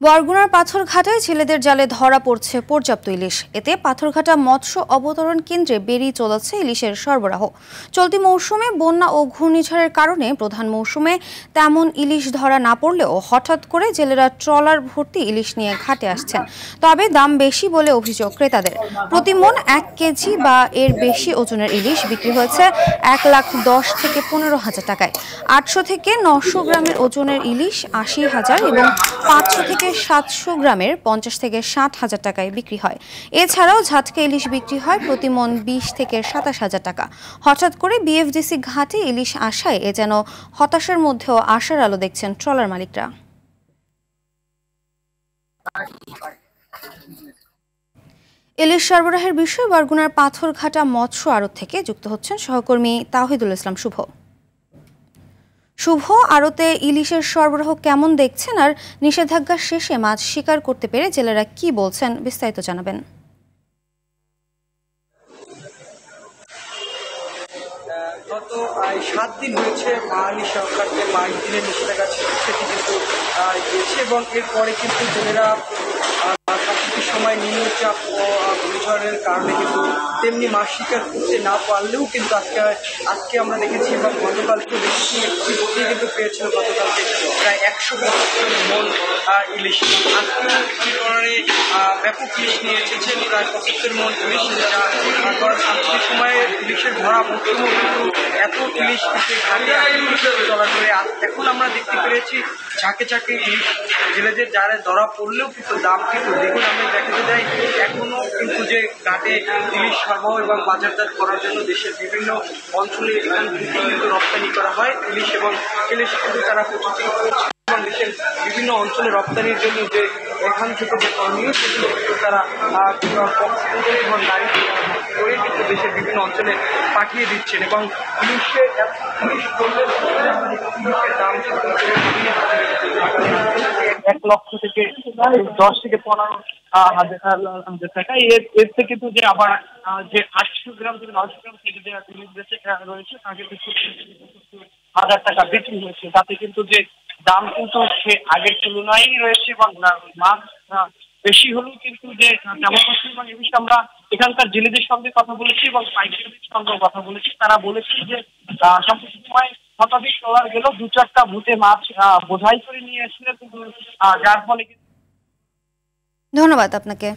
বরগুনার পাথরঘাটায় ছেলেদের জালে ধরা পড়ছে পর্যাপ্ত ইলিশ। এতে পাথরঘাটা মৎস্য অবতরণ কেন্দ্রে বেরিয়ে চলেছে ইলিশের সরবরাহ। চলতি মৌসুমে বন্যা ও ঘূর্ণিঝড়ের কারণে প্রধান মৌসুমে তেমন ইলিশ ধরা না পড়লেও হঠাৎ করে জেলেরা ট্রলার ভর্তি ইলিশ নিয়ে ঘাটে আসছেন। তবে দাম বেশি বলে অভিযোগ ক্রেতাদের। প্রতি মণ 1 কেজি বা এর বেশি ওজনের ইলিশ বিক্রি হয়েছে 1,10,000 থেকে 15,000 টাকায়। 800 থেকে 900 গ্রামের ওজনের ইলিশ 80,000 এবং 500 থেকে 700 গ্রামের 50 থেকে 60,000 টাকায় বিক্রি হয়। এছাড়াও ঝাটকা ইলিশ বিক্রি হয় প্রতি মণ 20 থেকে 27,000 টাকা। হঠাৎ করে বিএফডিসি ঘাটে ইলিশ আসায় এ যেন হতাশার মধ্যেও আশার আলো দেখছেন ট্রলার মালিকরা। ইলিশ সরবরাহের বিষয়ে বরগুনার পাথরঘাটা মৎস্য আড়ত থেকে যুক্ত হচ্ছেন সহকর্মী তাওহিদুল ইসলাম শুভ। আড়তে ইলিশের সরবরাহ কেমন দেখছেন, আর নিষেধাজ্ঞা শেষে মাছ শিকার করতে পেরে জেলেরা কি বলছেন, বিস্তারিত জানাবেন। গত 7 দিন হয়েছে বাঙালি সরকারকে 5 দিনের নিষেধাজ্ঞা ছিল, সেটি কিন্তু দিয়েছে এবং এরপরে কিন্তু জেলেরা সাম্প্রতিক সময় নিম্নচাপ ও ঘূর্ণিঝড়ের কারণে কিন্তু তেমনি মাছ শিকার করতে না পারলেও কিন্তু আজকে আমরা দেখেছি এবং গতকালকে দেখেছি একটি নদী কিন্তু পেয়েছিল গতকালকে প্রায় 175 মণ ইলিশ। আজকে এই কারণে ব্যাপক ইলিশ নিয়ে এসেছেন প্রায় 75 মণ ইলিশ, যা সাম্প্রতিক সময়ে ইলিশের ধরা মৌসুমও কিন্তু এত ইলিশ কিন্তু ঘাটে চলা করে। এখন আমরা দেখতে পেরেছি ঝাঁকে ঝাঁকে ইলিশ জেলেদের যারা ধরা পড়লেও কিন্তু দাম কিন্তু দেখুন আমরা দেখাতে যাই এখনো কিন্তু যে ঘাটে ইলিশ সরবরাহ এবং বাজারজাত করার জন্য দেশের বিভিন্ন অঞ্চলে এখান থেকে কিন্তু রপ্তানি করা হয় ইলিশ, এবং ইলিশ কিন্তু তারা প্রস্তুতি করছে এবং দেশের বিভিন্ন অঞ্চলে রপ্তানির জন্য যে এখান থেকে যে করণীয় সেগুলো কিন্তু তারা এবং গাড়ি করে কিন্তু দেশের বিভিন্ন অঞ্চলে পাঠিয়ে দিচ্ছেন এবং ইলিশের দাম 1 লক্ষ থেকে 10 থেকে 15,000 টাকা। এর থেকে তো যে আবার যে 800 গ্রাম থেকে 900 গ্রাম থেকে যে রয়েছে তাকে 1,000 টাকা বিক্রি হয়েছে। তাতে কিন্তু যে দাম কিন্তু সে আগের তুলনায় রয়েছে এবং মাছ বেশি হলেও কিন্তু যে তেমন হচ্ছে এবং এই বিষয়ে আমরা এখানকার জেলেদের সঙ্গে কথা বলেছি এবং পাইকারদের সঙ্গে কথা বলেছি। তারা বলেছে যে সাম্প্রতিক সময় শতাধিক ট্রলার গেলেও 2-4টা ভুটে মাছ বোঝাই করে নিয়ে এসেছিল, কিন্তু যার ফলে। ধন্যবাদ আপনাকে।